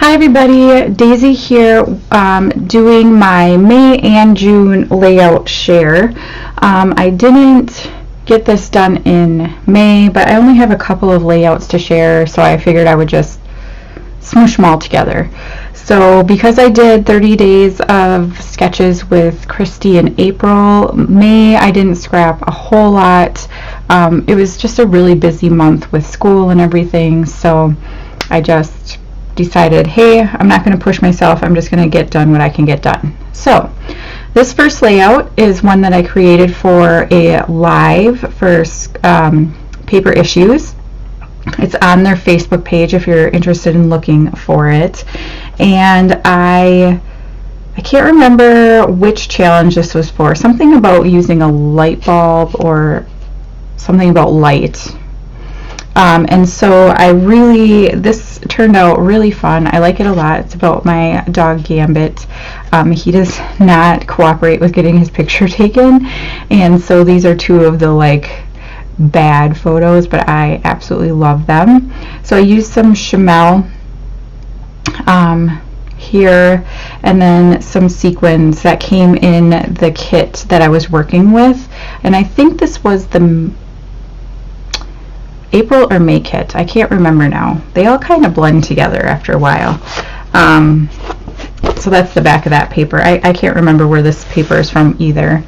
Hi everybody, Daisy here, doing my May and June layout share. I didn't get this done in May, but I only have a couple of layouts to share, so I figured I would just smoosh them all together. So because I did 30 days of sketches with Christy in April, May I didn't scrap a whole lot. It was just a really busy month with school and everything, so I just decided, hey, I'm not going to push myself, I'm just going to get done what I can get done. So this first layout is one that I created for a live for Paper Issues. It's on their Facebook page if you're interested in looking for it. And I can't remember which challenge this was for. Something about using a light bulb or something about light. And so this turned out really fun. I like it a lot. It's about my dog Gambit. He does not cooperate with getting his picture taken, and so these are two of the bad photos, but I absolutely love them. So I used some Chamel here, and then some sequins that came in the kit that I was working with, and I think this was the April or May kit. I can't remember now. They all kind of blend together after a while. So that's the back of that paper. I can't remember where this paper is from either.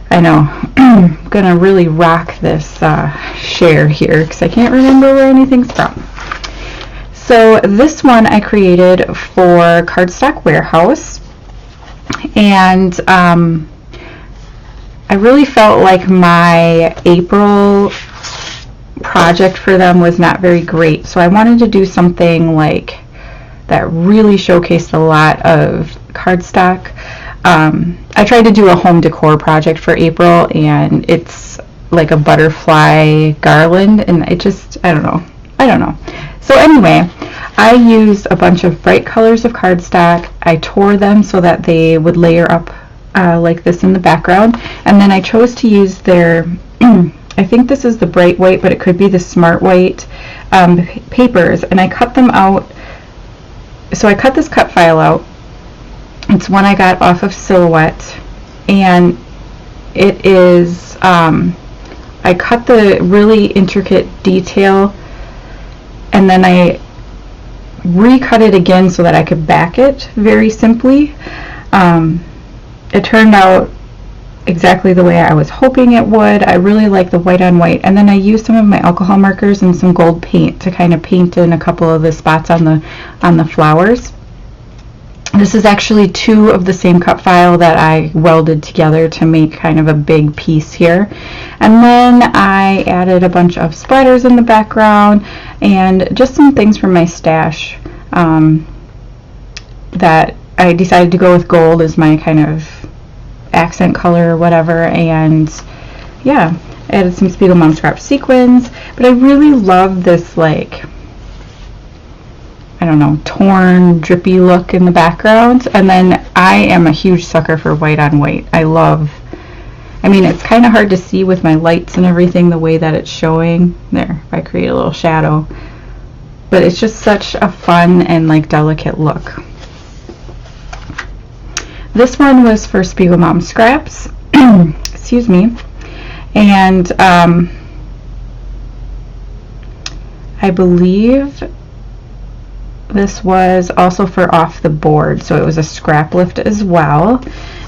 I know. I'm gonna really rock this share here because I can't remember where anything's from. So this one I created for Cardstock Warehouse, and I really felt like my April project for them was not very great, so I wanted to do something that really showcased a lot of cardstock. I tried to do a home decor project for April, and it's like a butterfly garland, and I don't know. So anyway, I used a bunch of bright colors of cardstock. I tore them so that they would layer up like this in the background, and then I chose to use their I think this is the bright white, but it could be the smart white papers, and I cut them out. So I cut this cut file out. It's one I got off of Silhouette, and it is I cut the really intricate detail, and then I recut it again so that I could back it very simply. It turned out exactly the way I was hoping it would. I really like the white on white, and then I used some of my alcohol markers and some gold paint to kind of paint in a couple of the spots on the flowers. This is actually two of the same cut file that I welded together to make kind of a big piece here. And then I added a bunch of splatters in the background and just some things from my stash that I decided to go with gold as my kind of accent color or whatever, and yeah, added some Spiegel Mom Scrap sequins. But I really love this I don't know, torn, drippy look in the background. And then I am a huge sucker for white on white. I mean, it's kind of hard to see with my lights and everything the way that it's showing. There, if I create a little shadow. But it's just such a fun and delicate look. This one was for Spiegel Mom Scraps, excuse me, and I believe this was also for Off the Board, so it was a scrap lift as well,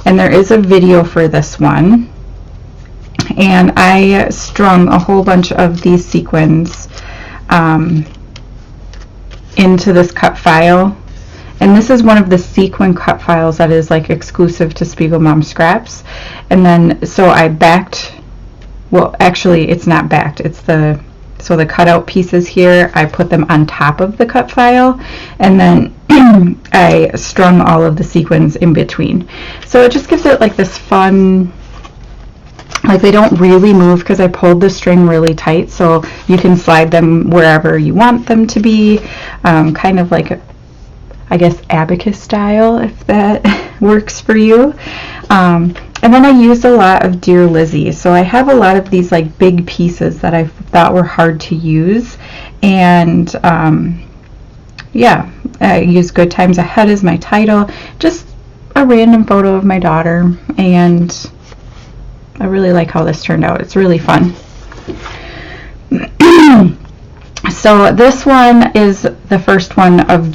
and there is a video for this one. And I strung a whole bunch of these sequins into this cut file. And this is one of the sequin cut files that is exclusive to Spiegel Mom Scraps. And then, so I backed, well, actually it's not backed, it's the cutout pieces here, I put them on top of the cut file, and then I strung all of the sequins in between. So it just gives it this fun, they don't really move because I pulled the string really tight, so you can slide them wherever you want them to be, kind of I guess abacus style, if that works for you. And then I used a lot of Dear Lizzy. So I have a lot of these big pieces that I thought were hard to use, and yeah, I use Good Times Ahead as my title, just a random photo of my daughter, and I really like how this turned out. It's really fun. So this one is the first one of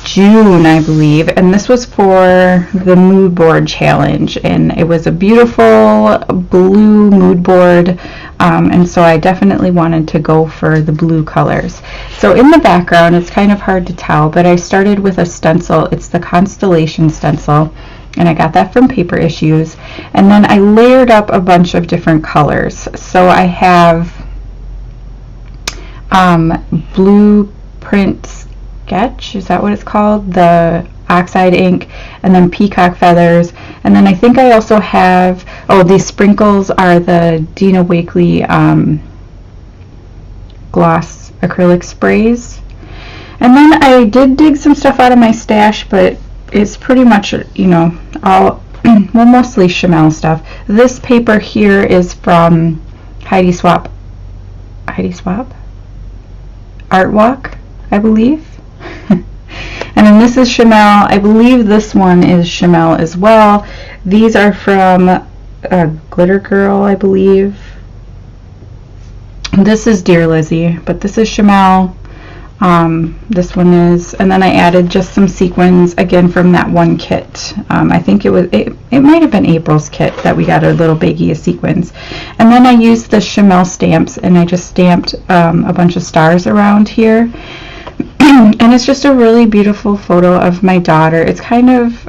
June, I believe, and this was for the mood board challenge, and it was a beautiful blue mood board, and so I definitely wanted to go for the blue colors. So in the background, it's kind of hard to tell, but I started with a stencil. It's the Constellation stencil, and I got that from Paper Issues, and then I layered up a bunch of different colors. So I have Blueprint Sketch, is that what it's called? The oxide ink, and then peacock feathers, and then I think I also have, oh, these sprinkles are the Dina Wakley gloss acrylic sprays. And then I did dig some stuff out of my stash, but it's pretty much, you know, all well, mostly Chamel stuff. This paper here is from Heidi Swapp Art Walk, I believe. And then this is Chamel. I believe this one is Chamel as well. These are from Glitter Girl, I believe. This is Dear Lizzie, but this is Chamel. This one is, and then I added just some sequins again from that one kit. I think it might have been April's kit that we got a little baggie of sequins. And then I used the Chamel stamps, and I just stamped a bunch of stars around here. And it's just a really beautiful photo of my daughter. It's kind of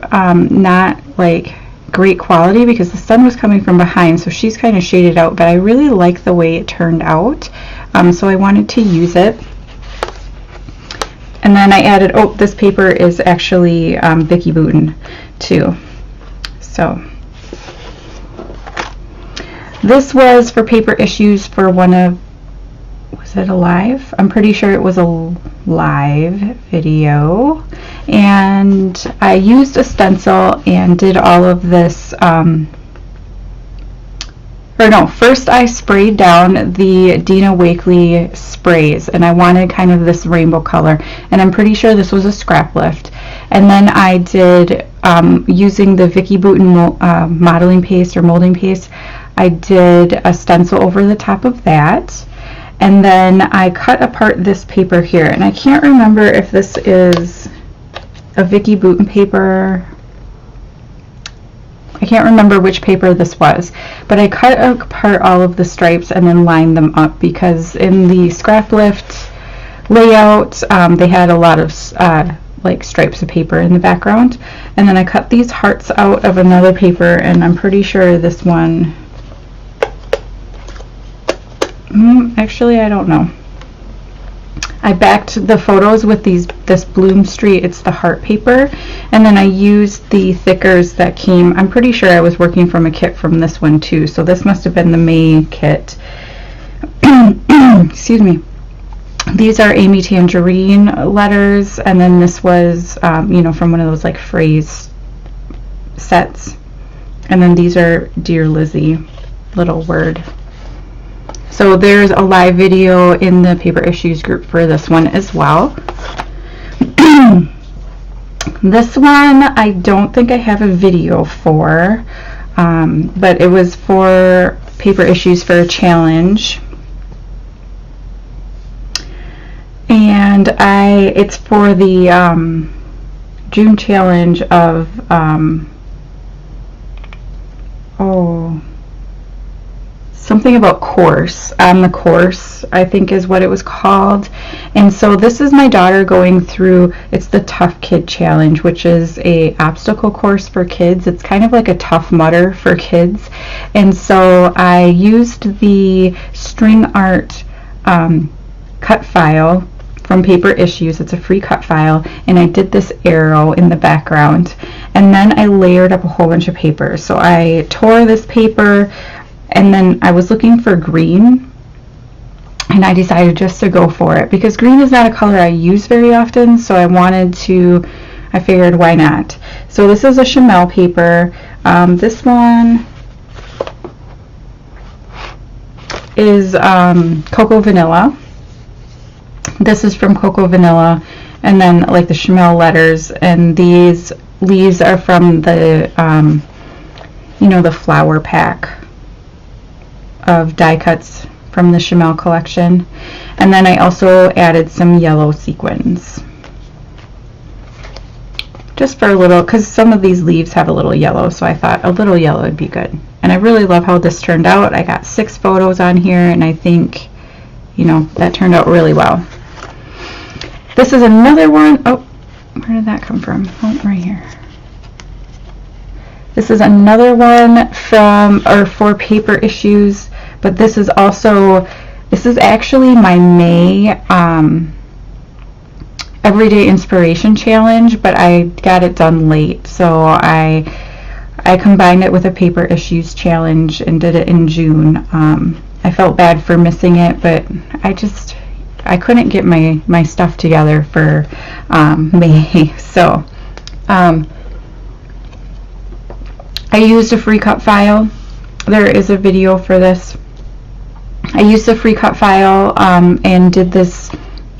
not like great quality because the sun was coming from behind, so she's kind of shaded out, but I really like the way it turned out, so I wanted to use it. And then I added, oh, this paper is actually Vicki Boutin too. So this was for Paper Issues for one of, was it a live? I'm pretty sure it was a live video, and I used a stencil and did all of this, first I sprayed down the Dina Wakley sprays, and I wanted kind of this rainbow color, and I'm pretty sure this was a scrap lift. And then I did, using the Vicki Boutin modeling paste or molding paste, I did a stencil over the top of that. And then I cut apart this paper here, and I can't remember if this is a Vicki Boutin paper. I can't remember which paper this was, but I cut apart all of the stripes and then lined them up, because in the scrap lift layout they had a lot of like stripes of paper in the background. And then I cut these hearts out of another paper, and I'm pretty sure this one, actually I don't know. I backed the photos with this Bloom Street, it's the heart paper, and then I used the thickers that came, I'm pretty sure I was working from a kit from this one too, so this must have been the May kit. Excuse me. These are Amy Tangerine letters, and then this was, you know, from one of those like phrase sets, and then these are Dear Lizzie little word. So there's a live video in the Paper Issues group for this one as well. This one I don't think I have a video for, but it was for Paper Issues for a challenge. And it's for the June challenge of, something about course, on the course, I think is what it was called. And so this is my daughter going through, it's the Tough Kid Challenge, which is a obstacle course for kids. It's kind of like a Tough Mudder for kids. And so I used the String Art cut file from Paper Issues. It's a free cut file, and I did this arrow in the background, and then I layered up a whole bunch of paper. So I tore this paper, and then I was looking for green, and I decided just to go for it because green is not a color I use very often, so I figured why not. So this is a Chamel paper. This one is Cocoa Vanilla. This is from Cocoa Vanilla, and then like the Schmel letters, and these leaves are from the you know, the flower pack of die cuts from the Schmel collection. And then I also added some yellow sequins, just for a little, because some of these leaves have a little yellow, so I thought a little yellow would be good. And I really love how this turned out. I got 6 photos on here, and I think, you know, that turned out really well. This is another one. Oh, where did that come from? Oh, right here. This is another one from, or for Paper Issues, but this is also, this is actually my May Everyday Inspiration Challenge, but I got it done late, so I combined it with a Paper Issues Challenge and did it in June. I felt bad for missing it, but I couldn't get my stuff together for May, so I used a free cut file. There is a video for this. I used a free cut file and did this.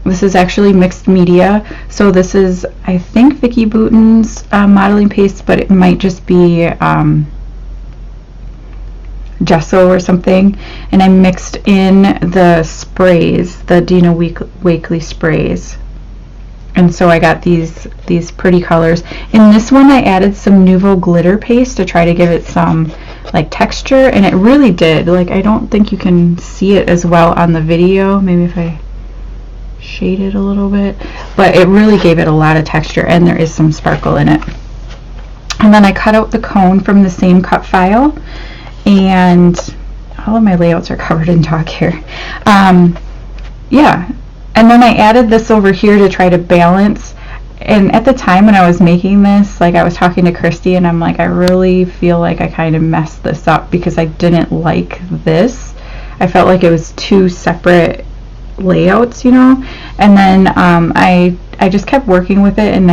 This is actually mixed media. So this is, I think, Vicki Boutin's modeling paste, but it might just be gesso or something. And I mixed in the sprays, the Dina Wakley sprays. And so I got these pretty colors. In this one I added some Nuvo glitter paste to try to give it some like texture, and it really did. Like, I don't think you can see it as well on the video. Maybe if I shade it a little bit, but it really gave it a lot of texture, and there is some sparkle in it. And then I cut out the cone from the same cut file, and all of my layouts are covered in chalk here. Yeah. And then I added this over here to try to balance. And at the time when I was making this, like, I was talking to Christy, and I'm like, I really feel like I kind of messed this up because I didn't like this. I felt like it was 2 separate layouts, you know. And then I just kept working with it, and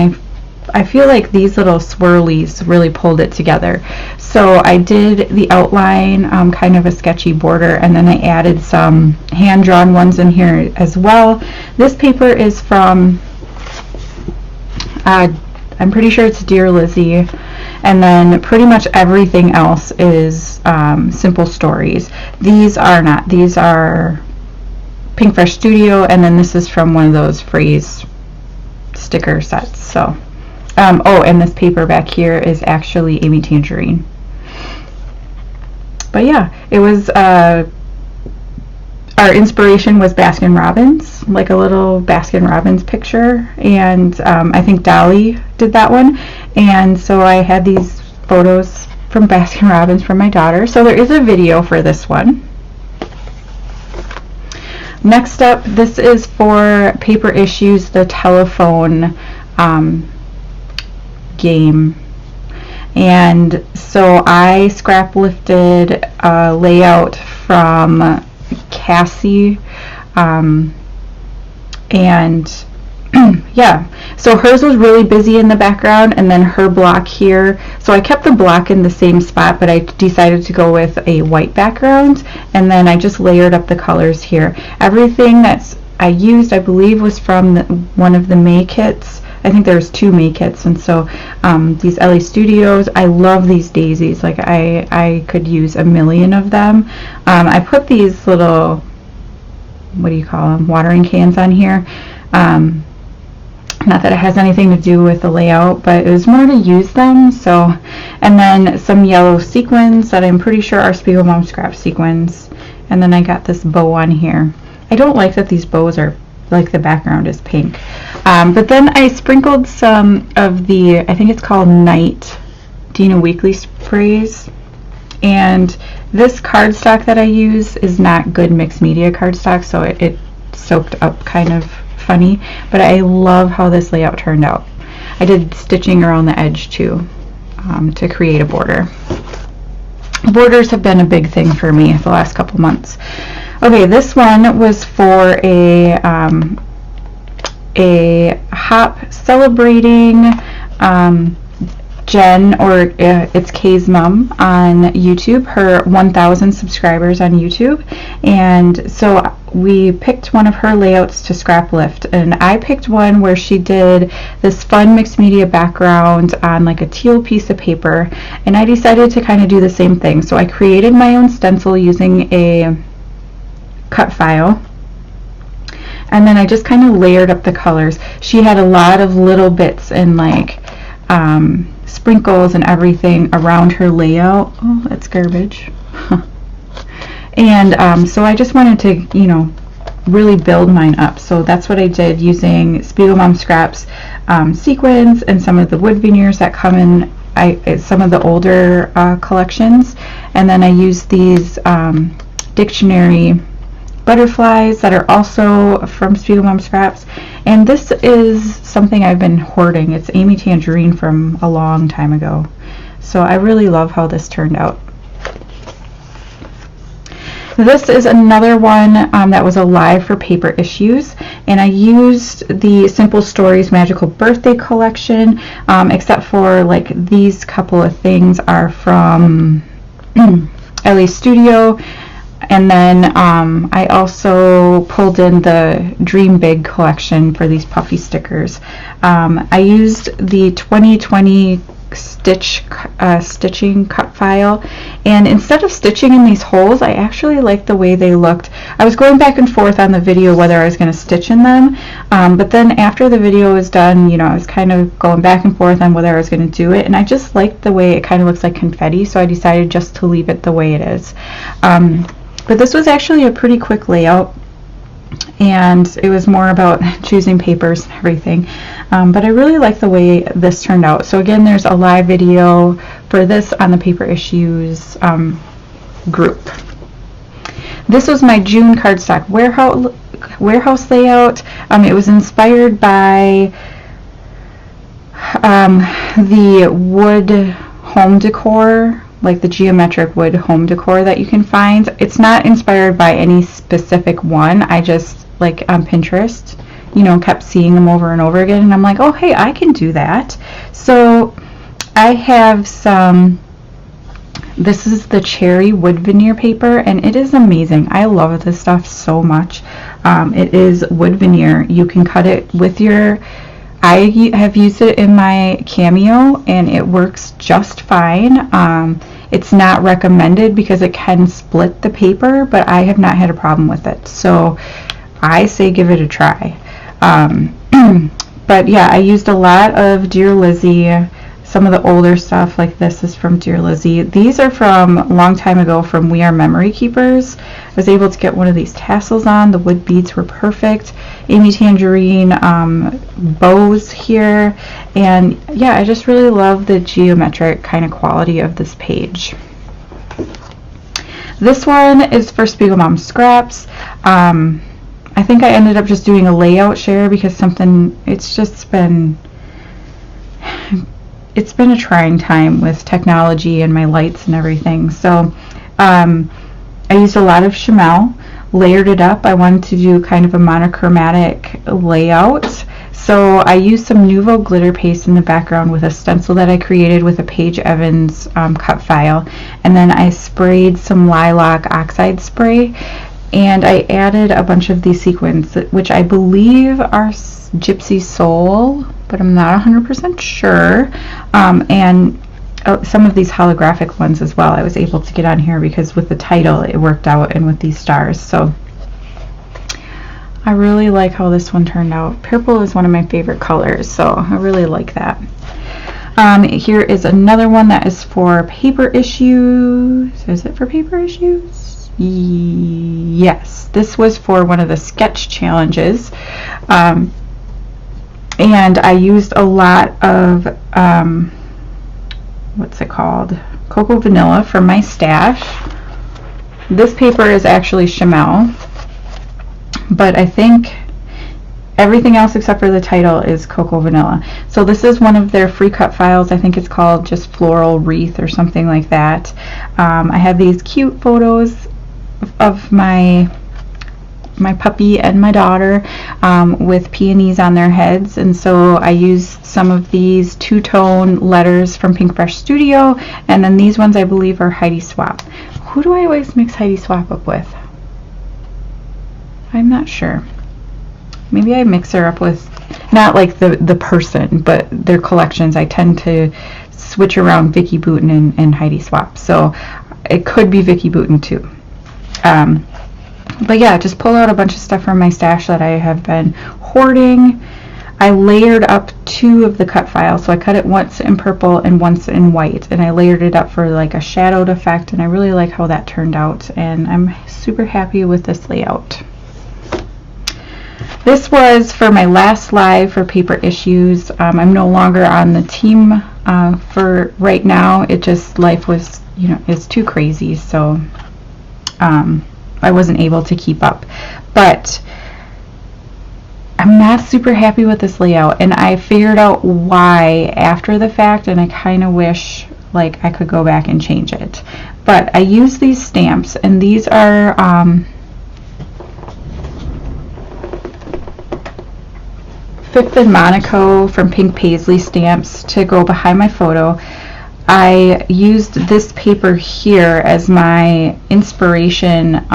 I feel like these little swirlies really pulled it together. So I did the outline, kind of a sketchy border, and then I added some hand-drawn ones in here as well. This paper is from, I'm pretty sure it's Dear Lizzie, and then pretty much everything else is Simple Stories. These are not. These are Pink Fresh Studio, and then this is from one of those phrase sticker sets. So. Oh, and this paper back here is actually Amy Tangerine. But yeah, it was, our inspiration was Baskin Robbins, like a little Baskin Robbins picture, and I think Dolly did that one, and so I had these photos from Baskin Robbins from my daughter, so there is a video for this one. Next up, this is for Paper Issues, the telephone game, and so I scrap lifted a layout from Cassie, and yeah, so hers was really busy in the background, and then her block here, so I kept the block in the same spot, but I decided to go with a white background, and then I just layered up the colors here. Everything that's I used, I believe, was from one of the May kits. I think there's 2 May kits, and so these LA Studios, I love these daisies. Like, I could use a million of them. I put these little, what do you call them, watering cans on here. Not that it has anything to do with the layout, but it was more to use them. So, and then some yellow sequins that I'm pretty sure are Spiegelbaum scrap sequins. And then I got this bow on here. I don't like that these bows are, like, the background is pink. But then I sprinkled some of the, I think it's called Night Dina Wakley sprays. And this cardstock that I use is not good mixed media cardstock, so it soaked up kind of funny. But I love how this layout turned out. I did stitching around the edge too, to create a border. Borders have been a big thing for me the last couple months. Okay, this one was for a hop celebrating Jen, or it's Kay's mom on YouTube, her 1,000 subscribers on YouTube, and so we picked one of her layouts to scrap lift, and I picked one where she did this fun mixed media background on like a teal piece of paper, and I decided to kind of do the same thing. So I created my own stencil using a cut file, and then I just kind of layered up the colors. She had a lot of little bits and like sprinkles and everything around her layout. Oh, that's garbage. And so I just wanted to, you know, really build mine up. So that's what I did using Spiegelmom Scraps sequins and some of the wood veneers that come in some of the older collections. And then I used these dictionary butterflies that are also from Spiegelmom Scraps. And this is something I've been hoarding. It's Amy Tangerine from a long time ago. So I really love how this turned out. This is another one that was alive for paper issues, and I used the Simple Stories Magical Birthday Collection, except for like these couple of things are from LA Studio, and then I also pulled in the Dream Big collection for these puffy stickers. I used the 2020 stitching cut file, and instead of stitching in these holes, I actually liked the way they looked. I was going back and forth on the video whether I was going to stitch in them, but then after the video was done, you know, I was kind of going back and forth on whether I was going to do it, and I just liked the way it kind of looks like confetti, so I decided just to leave it the way it is. But this was actually a pretty quick layout, and it was more about choosing papers and everything, but I really like the way this turned out. So again, there's a live video for this on the Paper Issues group. This was my June cardstock warehouse layout. It was inspired by the wood home decor, like the geometric wood home decor that you can find. It's not inspired by any specific one. I just, like on Pinterest, you know, kept seeing them over and over again, and I'm like, oh hey, I can do that. So I have some, this is the cherry wood veneer paper, and it is amazing. I love this stuff so much. It is wood veneer. You can cut it with your, I have used it in my Cameo and it works just fine. It's not recommended because it can split the paper, but I have not had a problem with it. So I say give it a try. But yeah, I used a lot of Dear Lizzy. Some of the older stuff, like this is from Dear Lizzy. These are from a long time ago from We Are Memory Keepers. I was able to get one of these tassels on. The wood beads were perfect. Amy Tangerine bows here. And yeah, I just really love the geometric kind of quality of this page. This one is for Spiegelmom Scraps. I think I ended up just doing a layout share because it's been a trying time with technology and my lights and everything. So I used a lot of Chamel, layered it up. I wanted to do kind of a monochromatic layout. So I used some Nuvo glitter paste in the background with a stencil that I created with a Paige Evans cut file. And then I sprayed some lilac oxide spray. And I added a bunch of these sequins, which I believe are Gypsy Soul, but I'm not 100% sure. And some of these holographic ones as well I was able to get on here because with the title it worked out, and with these stars. So I really like how this one turned out. Purple is one of my favorite colors, so I really like that. Here is another one that is for Paper Issues. Is it for Paper Issues? Yes, this was for one of the sketch challenges. And I used a lot of what's it called, Cocoa Vanilla from my stash. This paper is actually Chamel, but I think everything else except for the title is Cocoa Vanilla. So this is one of their free cut files. I think it's called just Floral Wreath or something like that. I have these cute photos of my my puppy and my daughter with peonies on their heads, and so I used some of these two-tone letters from Pink Brush Studio, and then these ones I believe are Heidi Swapp. Who do I always mix Heidi Swapp up with? I'm not sure. Maybe I mix her up with, not like the person, but their collections. I tend to switch around Vicki Boutin and Heidi Swapp, so it could be Vicki Boutin too. But yeah, just pull out a bunch of stuff from my stash that I have been hoarding. I layered up 2 of the cut files, so I cut it once in purple and once in white, and I layered it up for like a shadowed effect, and I really like how that turned out, and I'm super happy with this layout. This was for my last live for Paper Issues. I'm no longer on the team for right now. It just, life was, you know, it's too crazy, so I wasn't able to keep up. But I'm not super happy with this layout, and I figured out why after the fact, and I kind of wish like I could go back and change it. But I use these stamps, and these are Fifth and Monaco from Pink Paisley stamps to go behind my photo. I used this paper here as my inspiration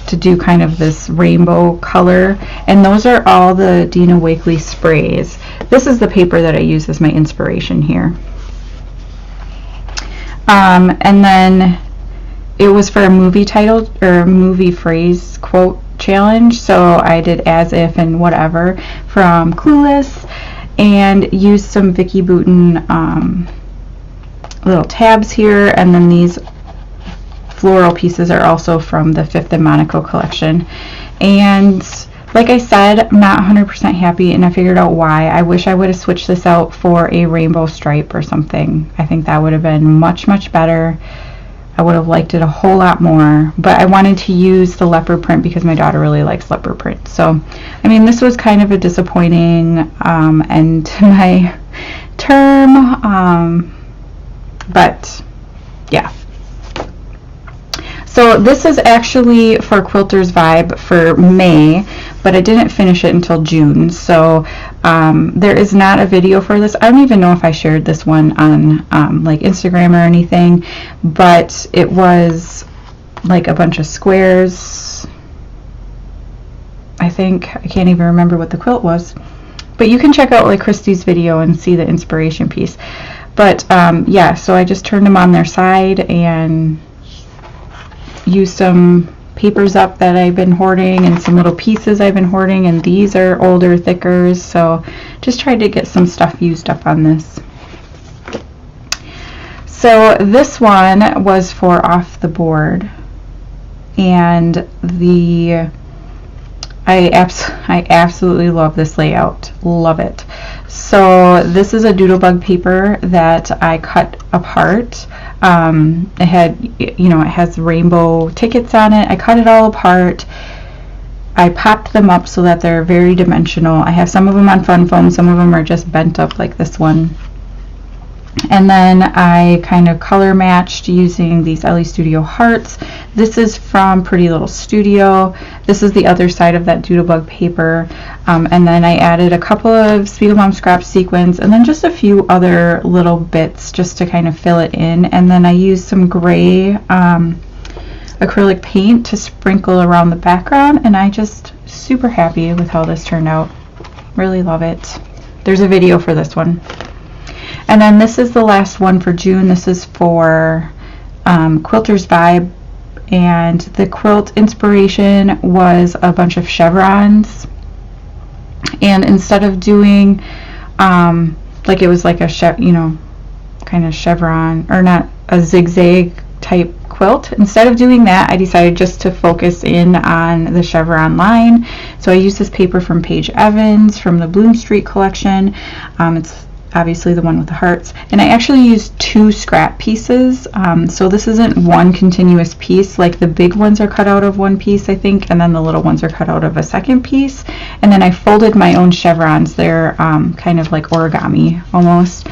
to do kind of this rainbow color, and those are all the Dina Wakley sprays. This is the paper that I use as my inspiration here. And then it was for a movie title or movie phrase quote challenge, so I did As If and Whatever from Clueless, and used some Vicki Boutin little tabs here, and then these floral pieces are also from the Fifth and Monaco collection. And like I said, I'm not 100% happy, and I figured out why. I wish I would have switched this out for a rainbow stripe or something. I think that would have been much better. I would have liked it a whole lot more, but I wanted to use the leopard print because my daughter really likes leopard print. So, I mean, this was kind of a disappointing end to my term, but yeah. So this is actually for Quilter's Vibe for May, but I didn't finish it until June, so there is not a video for this. I don't even know if I shared this one on like Instagram or anything, but it was like a bunch of squares. I think, I can't even remember what the quilt was, but you can check out like Christy's video and see the inspiration piece. But yeah, so I just turned them on their side and use some papers up that I've been hoarding and some little pieces I've been hoarding, and these are older thickers, so just tried to get some stuff used up on this. So this one was for Off the Board, and I absolutely love this layout, love it. So this is a Doodlebug paper that I cut apart. It had, you know, it has rainbow tickets on it. I cut it all apart. I popped them up so that they're very dimensional. I have some of them on fun foam, some of them are just bent up like this one. And then I kind of color matched using these Ellie Studio hearts. This is from Pretty Little Studio. This is the other side of that Doodlebug paper. And then I added a couple of Spiegelbaum scrap sequins, and then just a few other little bits just to kind of fill it in. And then I used some gray acrylic paint to sprinkle around the background, and I just super happy with how this turned out. Really love it. There's a video for this one. And then this is the last one for June. This is for Quilter's Vibe, and the quilt inspiration was a bunch of chevrons. And instead of doing like it was like a you know, kind of chevron, or not, a zigzag type quilt, instead of doing that, I decided just to focus in on the chevron line. So I used this paper from Paige Evans from the Bloom Street collection. It's obviously the one with the hearts, and I actually used 2 scrap pieces, so this isn't one continuous piece. Like the big ones are cut out of one piece, I think, and then the little ones are cut out of a second piece, and then I folded my own chevrons. They're kind of like origami almost,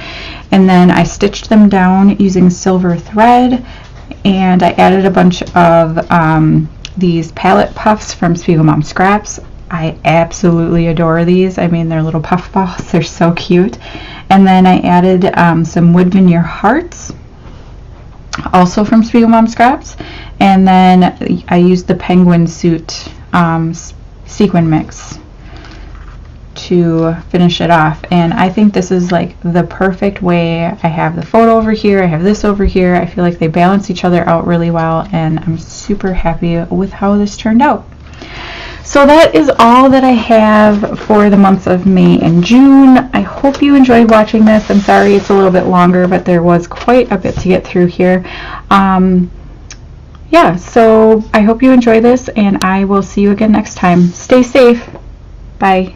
and then I stitched them down using silver thread, and I added a bunch of these palette puffs from Spiegel Mom Scraps. I absolutely adore these. I mean, they're little puff balls. They're so cute. And then I added some Wood Veneer hearts, also from Spiegel Mom Scraps. And then I used the Penguin Suit sequin mix to finish it off, and I think this is like the perfect way. I have the photo over here, I have this over here. I feel like they balance each other out really well, and I'm super happy with how this turned out. So that is all that I have for the months of May and June. I hope you enjoyed watching this. I'm sorry it's a little bit longer, but there was quite a bit to get through here. Yeah, so I hope you enjoy this, and I will see you again next time. Stay safe. Bye.